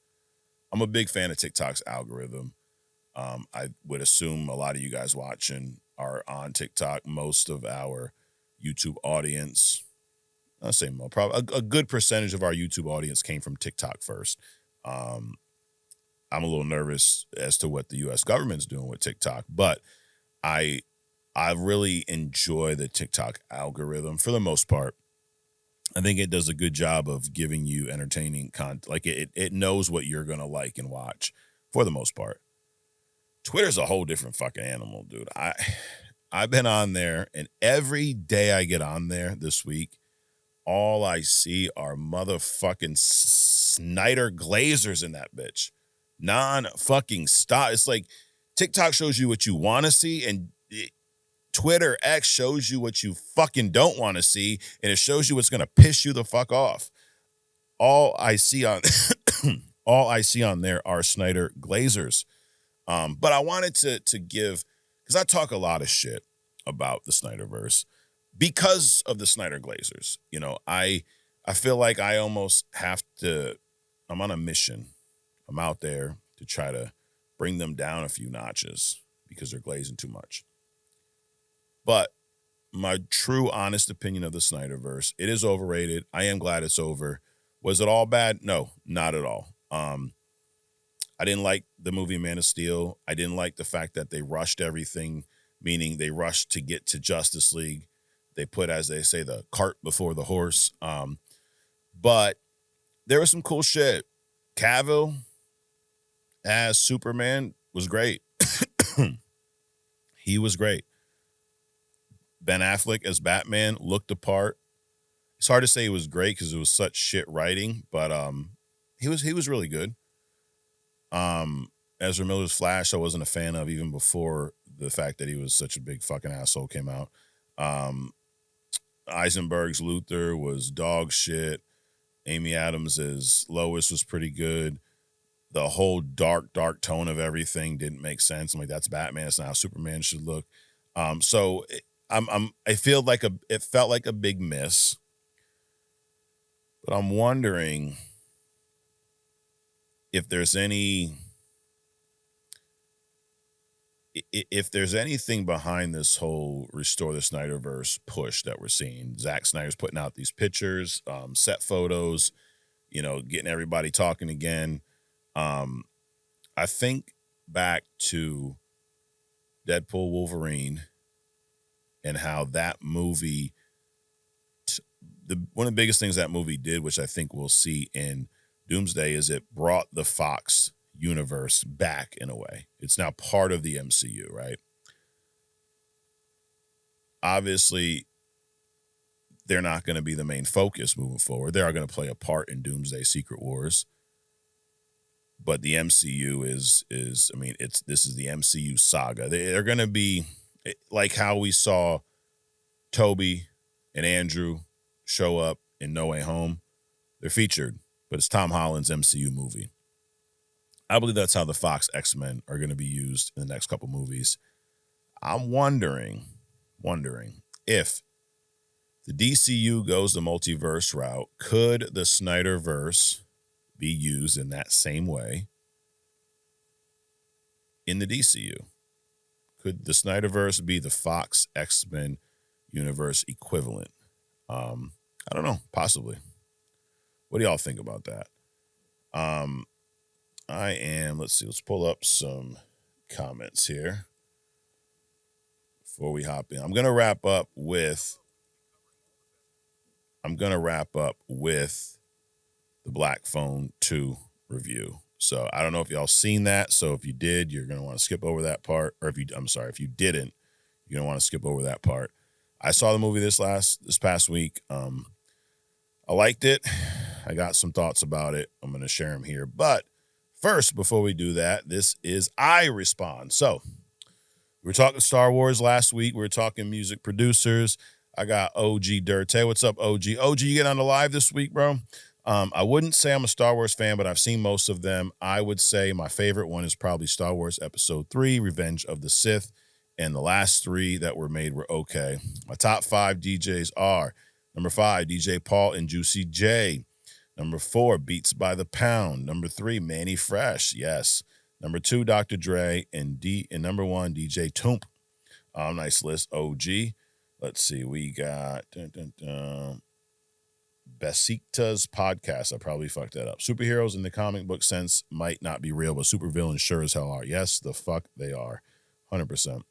Speaker 1: I'm a big fan of TikTok's algorithm. I would assume a lot of you guys watching are on TikTok. Most of our YouTube audience, I'll say more, probably a good percentage of our YouTube audience came from TikTok first. I'm a little nervous as to what the U.S. government's doing with TikTok, but I really enjoy the TikTok algorithm for the most part. I think it does a good job of giving you entertaining content. Like it knows what you're going to like and watch for the most part. Twitter's a whole different fucking animal, dude. I've been on there, and every day I get on there this week, all I see are motherfucking Snyderglazers in that bitch. Non-fucking stop. It's like TikTok shows you what you want to see, and Twitter X shows you what you fucking don't want to see, and it shows you what's going to piss you the fuck off. All I see on there are Snyderglazers. But I wanted to give, because I talk a lot of shit about the Snyderverse because of the Snyderglazers. I feel like I almost have to, I'm on a mission. I'm out there to try to bring them down a few notches because they're glazing too much. But my true, honest opinion of the Snyderverse, it is overrated. I am glad it's over. Was it all bad? No, not at all. I didn't like the movie Man of Steel. I didn't like the fact that they rushed everything, meaning they rushed to get to Justice League. They put, as they say, the cart before the horse. But there was some cool shit. Cavill as Superman was great. He was great. Ben Affleck as Batman looked the part. It's hard to say he was great because it was such shit writing, but he was really good. Ezra Miller's Flash, I wasn't a fan of even before the fact that he was such a big fucking asshole came out. Eisenberg's Luthor was dog shit. Amy Adams as Lois was pretty good. The whole dark tone of everything didn't make sense. I'm like, that's Batman. It's not how Superman should look. So I feel like it felt like a big miss, but I'm wondering if there's anything behind this whole Restore the Snyderverse push that we're seeing. Zack Snyder's putting out these pictures, set photos, getting everybody talking again. I think back to Deadpool Wolverine and how that movie one of the biggest things that movie did, which I think we'll see in Doomsday, is it brought the Fox universe back in a way. It's now part of the MCU, right? Obviously, they're not going to be the main focus moving forward. They are going to play a part in Doomsday Secret Wars. But the MCU is I mean, this is the MCU saga. They're going to be like how we saw Toby and Andrew show up in No Way Home. They're featured, but it's Tom Holland's MCU movie. I believe that's how the Fox X-Men are going to be used in the next couple movies. I'm wondering if the DCU goes the multiverse route, could the Snyderverse be used in that same way in the DCU? Could the Snyderverse be the Fox X-Men universe equivalent? I don't know, possibly. What do y'all think about that? Let's pull up some comments here before we hop in. I'm going to wrap up with the Black Phone 2 review. So I don't know if y'all seen that. So if you did, you're going to want to skip over that part. Or if you didn't, you're going to want to skip over that part. I saw the movie this past week. I liked it. I got some thoughts about it. I'm going to share them here. But first, before we do that, this is I Respond. So we were talking Star Wars last week. We were talking music producers. I got OG Dirt. Hey, what's up, OG? OG, you get on the live this week, bro? I wouldn't say I'm a Star Wars fan, but I've seen most of them. I would say my favorite one is probably Star Wars Episode 3, Revenge of the Sith, and the last 3 that were made were okay. My top 5 DJs are number 5, DJ Paul and Juicy J. Number 4, Beats by the Pound. Number 3, Manny Fresh. Yes. Number 2, Dr. Dre. And number 1, DJ Toomp. Nice list, OG. Let's see. We got Besikta's podcast. I probably fucked that up. Superheroes in the comic book sense might not be real, but supervillains sure as hell are. Yes, the fuck they are. 100%.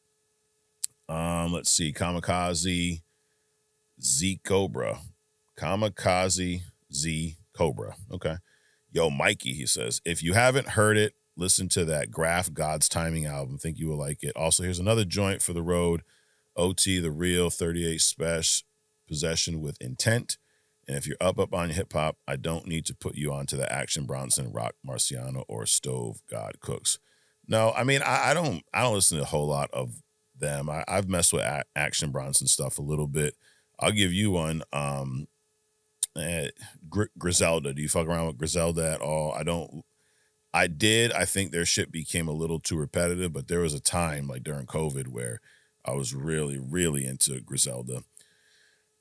Speaker 1: Let's see. Kamikaze Z Cobra. Kamikaze Z Cobra. Okay. Yo, Mikey, he says, if you haven't heard it, listen to that Graph God's Timing album. Think you will like it. Also, here's another joint for the road. OT, The Real, 38 Special, Possession with Intent. And if you're up on hip hop, I don't need to put you onto the Action Bronson, Rock Marciano, or Stove God Cooks. No, I mean, I don't listen to a whole lot of them. I've messed with Action Bronson stuff a little bit. I'll give you one. Griselda. Do you fuck around with Griselda at all? I don't. I did. I think their shit became a little too repetitive, but there was a time like during COVID where I was really, really into Griselda.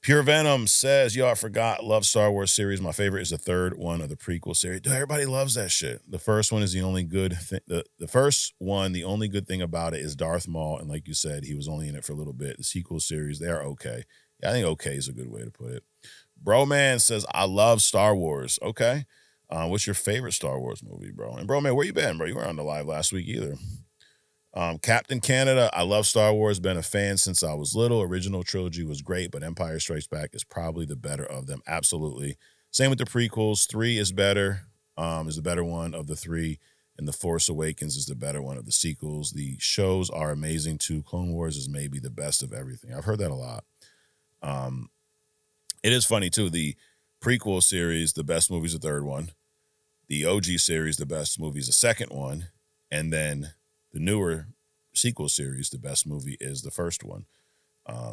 Speaker 1: Pure Venom says, yo, I forgot, love Star Wars series. My favorite is the third one of the prequel series. Dude, everybody loves that shit. The first one is the only good thing. The first one, the only good thing about it is Darth Maul. And like you said, he was only in it for a little bit. The sequel series, they are okay. Yeah, I think okay is a good way to put it. Bro Man says, I love Star Wars. Okay. What's your favorite Star Wars movie, bro? And Bro Man, where you been, bro? You weren't on the live last week either. Captain Canada, I love Star Wars, been a fan since I was little. Original trilogy was great, but Empire Strikes Back is probably the better of them. Absolutely. Same with the prequels. 3 is better, is the better one of the 3, and The Force Awakens is the better one of the sequels. The shows are amazing too. Clone Wars is maybe the best of everything. I've heard that a lot. It is funny too. The prequel series, the best movie is the third one. The OG series, the best movie is the second one. And then the newer sequel series, the best movie is the first one. I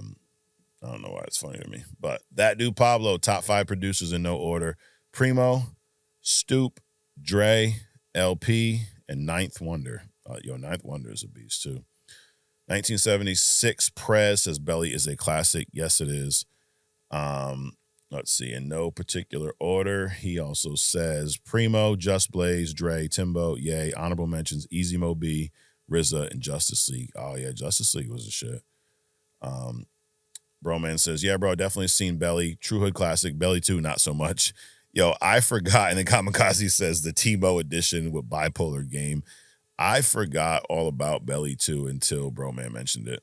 Speaker 1: don't know why it's funny to me. But that dude Pablo, top 5 producers in no order. Primo, Stoop, Dre, LP, and Ninth Wonder. Ninth Wonder is a beast too. 1976, Prez says Belly is a classic. Yes, it is. Let's see, in no particular order. He also says Primo, Just Blaze, Dre, Timbo, Yay, honorable mentions, Easy Mo B, RZA, and Justice League. Oh yeah, Justice League was a shit. Broman says, yeah, bro, definitely seen Belly. True Hood classic. Belly 2, not so much. Yo, I forgot. And then Kamikaze says the Tebow edition with Bipolar Game. I forgot all about Belly 2 until Broman mentioned it.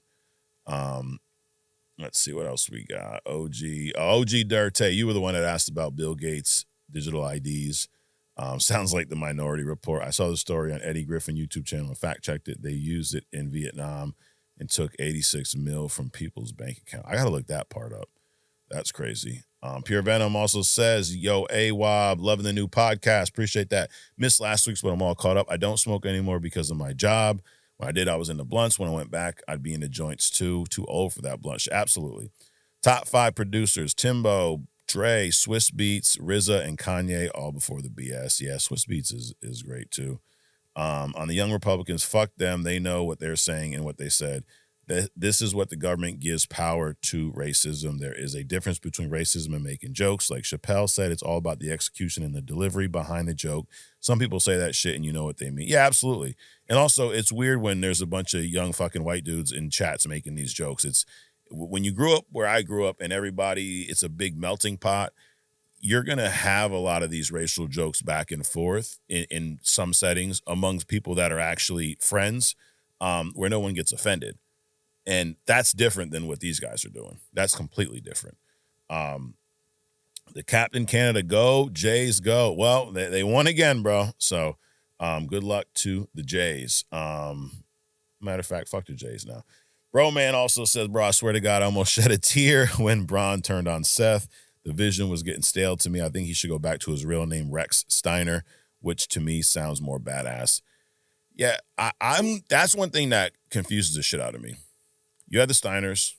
Speaker 1: Let's see what else we got. OG Dirte. You were the one that asked about Bill Gates digital IDs. Sounds like the Minority Report. I saw the story on Eddie Griffin YouTube channel and fact checked it. They used it in Vietnam and took 86 mil from people's bank account. I got to look that part up. That's crazy. Pure Venom also says, yo, AWOB, loving the new podcast. Appreciate that. Missed last week's, but I'm all caught up. I don't smoke anymore because of my job. When I did, I was in the blunts. When I went back, I'd be in the joints too. Too old for that blunt. Absolutely. Top 5 producers: Timbo, Dre, Swiss Beats, RZA, and Kanye, all before the BS. Yeah, Swiss Beats is great too. On the Young Republicans, fuck them. They know what they're saying and what they said. This is what the government gives power to racism. There is a difference between racism and making jokes. Like Chappelle said, it's all about the execution and the delivery behind the joke. Some people say that shit and you know what they mean. Yeah, absolutely. And also, it's weird when there's a bunch of young fucking white dudes in chats making these jokes. It's when you grew up where I grew up and everybody, it's a big melting pot. You're going to have a lot of these racial jokes back and forth in some settings amongst people that are actually friends, where no one gets offended. And that's different than what these guys are doing. That's completely different. The Captain Canada go, Jays go. Well, they won again, bro. So good luck to the Jays. Matter of fact, fuck the Jays now. Bro Man also says, bro, I swear to God, I almost shed a tear when Braun turned on Seth. The vision was getting stale to me. I think he should go back to his real name, Rex Steiner, which to me sounds more badass. Yeah, I'm. That's one thing that confuses the shit out of me. You had the Steiners,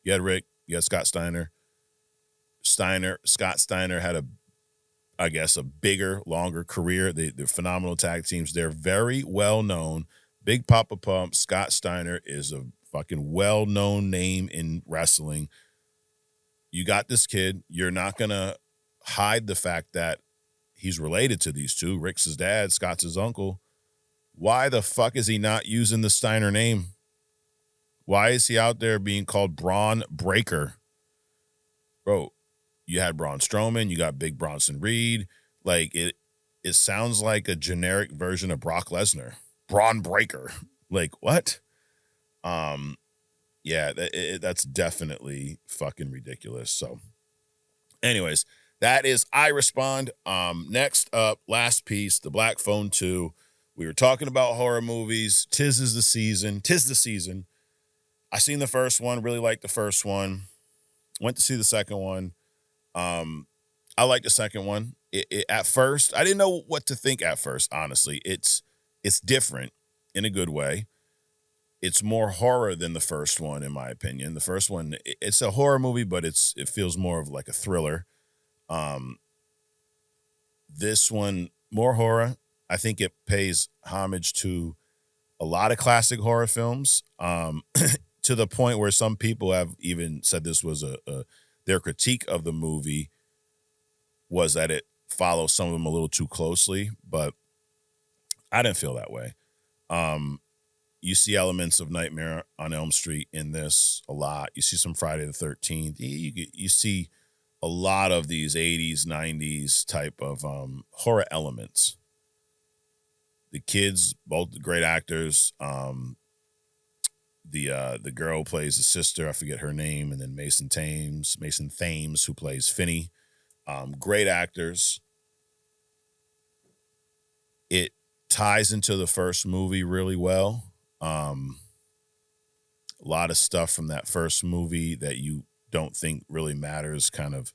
Speaker 1: you had Rick, you had Scott Steiner. Scott Steiner had a bigger, longer career. They're phenomenal tag teams. They're very well known. Big Papa Pump, Scott Steiner is a fucking well-known name in wrestling. You got this kid. You're not going to hide the fact that he's related to these two. Rick's his dad, Scott's his uncle. Why the fuck is he not using the Steiner name? Why is he out there being called Braun Breaker? Bro, you had Braun Strowman, you got Big Bronson Reed. Like, it sounds like a generic version of Brock Lesnar. Braun Breaker. Like, what? Yeah, that's definitely fucking ridiculous. So, anyways, that is I Respond. Next up, last piece, The Black Phone 2. We were talking about horror movies. Tis the season. I seen the first one, really liked the first one. Went to see the second one. I liked the second one. At first, I didn't know what to think at first, honestly. It's different in a good way. It's more horror than the first one, in my opinion. The first one, it's a horror movie, but it feels more of like a thriller. This one, more horror. I think it pays homage to a lot of classic horror films, to the point where some people have even said this was their critique of the movie was that it follows some of them a little too closely, but I didn't feel that way. You see elements of Nightmare on Elm Street in this a lot. You see some Friday the 13th. You see a lot of these 80s, 90s type of horror elements. The kids, both great actors. The girl who plays the sister, I forget her name, and then Mason Thames, who plays Finney. Great actors. It ties into the first movie really well. A lot of stuff from that first movie that you don't think really matters kind of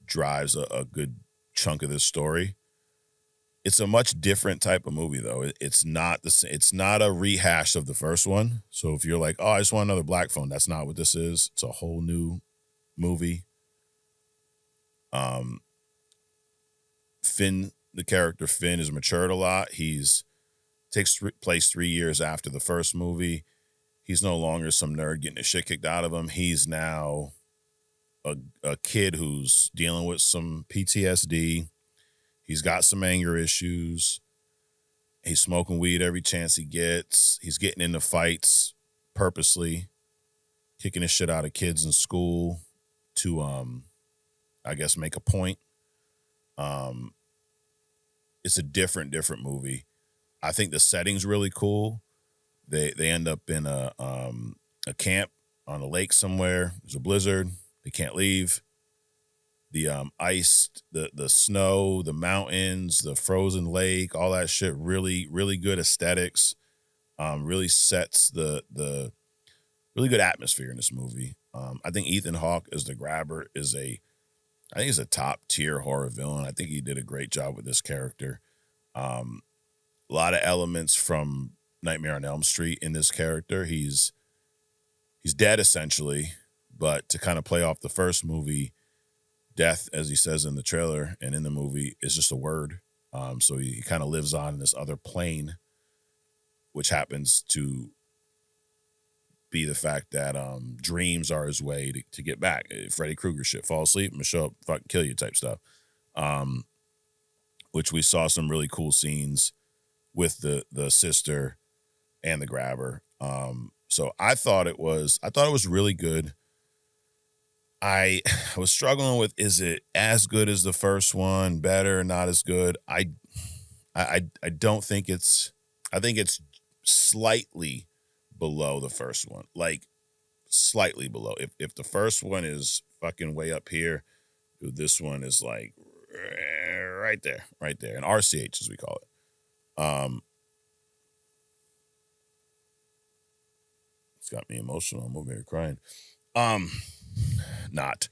Speaker 1: drives a good chunk of this story. It's a much different type of movie, though. It's not it's not a rehash of the first one. So if you're like, oh, I just want another Black Phone, that's not what this is. It's a whole new movie. Finn, the character Finn, has matured a lot. Takes place 3 years after the first movie. He's no longer some nerd getting his shit kicked out of him. He's now a kid who's dealing with some PTSD. He's got some anger issues. He's smoking weed every chance he gets. He's getting into fights purposely, kicking his shit out of kids in school to, I guess, make a point. It's a different movie. I think the setting's really cool. They end up in a camp on a lake somewhere. There's a blizzard. They can't leave. The ice, the snow, the mountains, the frozen lake, all that shit. Really, really good aesthetics. Really sets the really good atmosphere in this movie. I think Ethan Hawke as the Grabber I think he's a top tier horror villain. I think he did a great job with this character. A lot of elements from Nightmare on Elm Street in this character. He's dead essentially, but to kind of play off the first movie, death, as he says in the trailer and in the movie, is just a word. So he kind of lives on in this other plane, which happens to be the fact that dreams are his way to get back. Freddy Krueger shit. Fall asleep, I'm gonna show up, fucking kill you type stuff. Which we saw some really cool scenes with the sister and the Grabber. So I thought it was really good. I was struggling with, is it as good as the first one, better, not as good? I don't think I think it's slightly below the first one, like slightly below. If the first one is fucking way up here, dude, this one is like right there, an RCH as we call it. It's got me emotional. I'm over here crying. Not.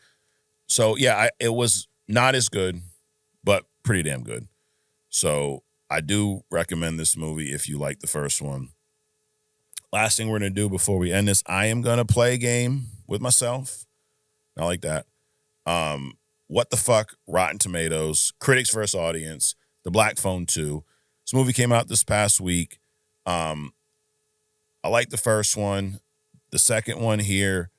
Speaker 1: So yeah, it was not as good, but pretty damn good. So I do recommend this movie if you like the first one. Last thing we're going to do before we end this, I am going to play a game with myself. I like that. What the fuck? Rotten Tomatoes, critics versus audience, The Black Phone 2. This movie came out this past week. I like the first one. The second one here,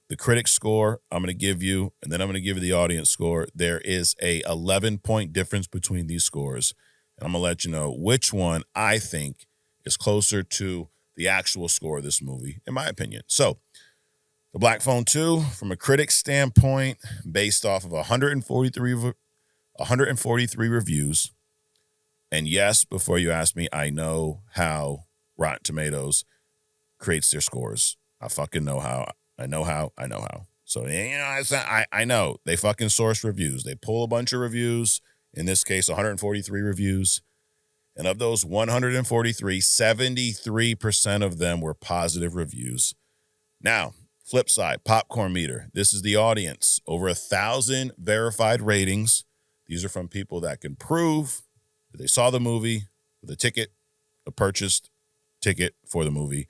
Speaker 1: the critic score, I'm going to give you, and then I'm going to give you the audience score. There is a 11-point difference between these scores. And I'm going to let you know which one I think is closer to the actual score of this movie, in my opinion. So, The Black Phone 2, from a critic standpoint, based off of 143 reviews. And yes, before you ask me, I know how Rotten Tomatoes creates their scores. I fucking know how. I know how. So, I know. They fucking source reviews. They pull a bunch of reviews. In this case, 143 reviews. And of those 143, 73% of them were positive reviews. Now, flip side, popcorn meter. This is the audience. Over 1,000 verified ratings. These are from people that can prove that they saw the movie with a ticket, a purchased ticket for the movie.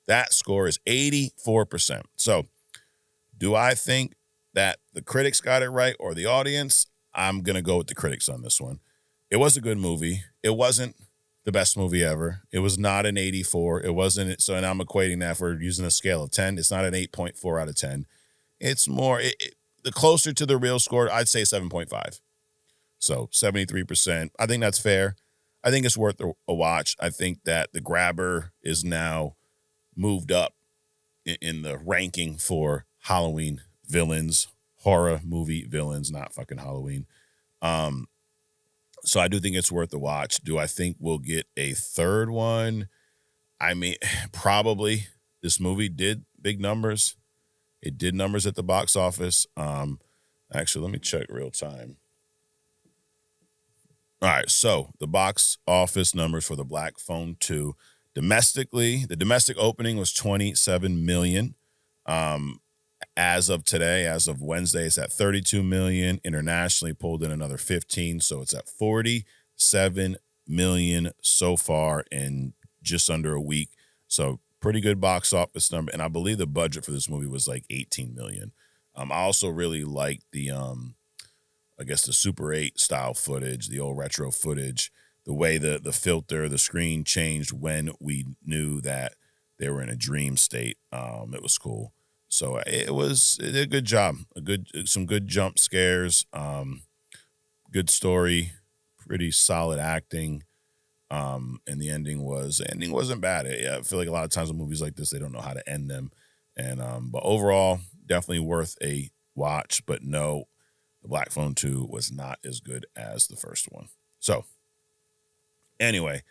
Speaker 1: That score is 84%. So, do I think that the critics got it right or the audience? I'm going to go with the critics on this one. It was a good movie. It wasn't the best movie ever. It was not an 84. It wasn't. So, and I'm equating that, if we're using a scale of 10, it's not an 8.4 out of 10. It's more, the closer to the real score, I'd say 7.5. So 73%. I think that's fair. I think it's worth a watch. I think that the Grabber is now moved up in the ranking for Halloween villains, horror movie villains, not fucking Halloween. So I do think it's worth a watch. Do I think we'll get a third one? I mean, probably. This movie did big numbers. It did numbers at the box office. Actually, let me check real time. All right, so the box office numbers for The Black Phone 2. Domestically, the domestic opening was 27 million. As of today, as of Wednesday, it's at 32 million. Internationally, pulled in another 15, so it's at 47 million so far in just under a week. So pretty good box office number, and I believe the budget for this movie was like 18 million. I also really like the I guess the Super 8 style footage, the old retro footage, the way the filter, the screen changed when we knew that they were in a dream state. It was cool. So it did a good job. Some good jump scares, good story, pretty solid acting. And the ending wasn't bad. I feel like a lot of times with movies like this, they don't know how to end them. And but overall, definitely worth a watch. But no, The Black Phone 2 was not as good as the first one. So anyway,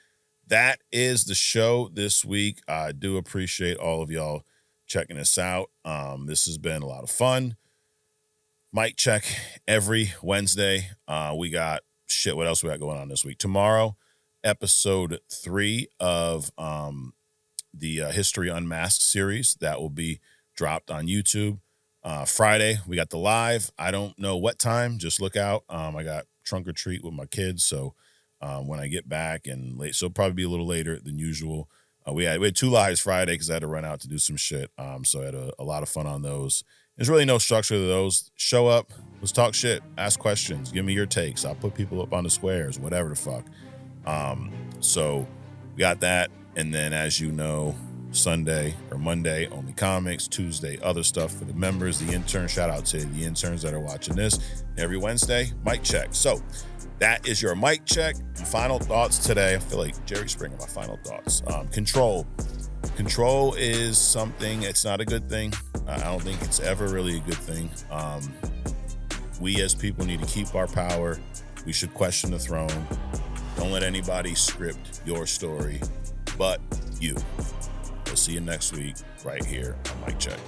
Speaker 1: that is the show this week. I do appreciate all of y'all checking us out. This has been a lot of fun. Mic check every Wednesday. We got shit. What else we got going on this week? Tomorrow, episode 3 of the History Unmasked series that will be dropped on YouTube. Friday, we got the live. I don't know what time. Just look out. I got trunk or treat with my kids. So when I get back and late, so it'll probably be a little later than usual. We had 2 lives Friday because I had to run out to do some shit. So I had a lot of fun on those. There's really no structure to those. Show up, let's talk shit, ask questions, give me your takes. I'll put people up on the squares, whatever the fuck. So we got that. And then, as you know, Sunday or Monday, only comics. Tuesday, other stuff for the members, the interns. Shout out to the interns that are watching this. Every Wednesday, mic check. So that is your mic check. Final thoughts today. I feel like Jerry Springer, my final thoughts. Control. Control is something, it's not a good thing. I don't think it's ever really a good thing. We as people need to keep our power. We should question the throne. Don't let anybody script your story but you. We'll see you next week right here on Mic Check.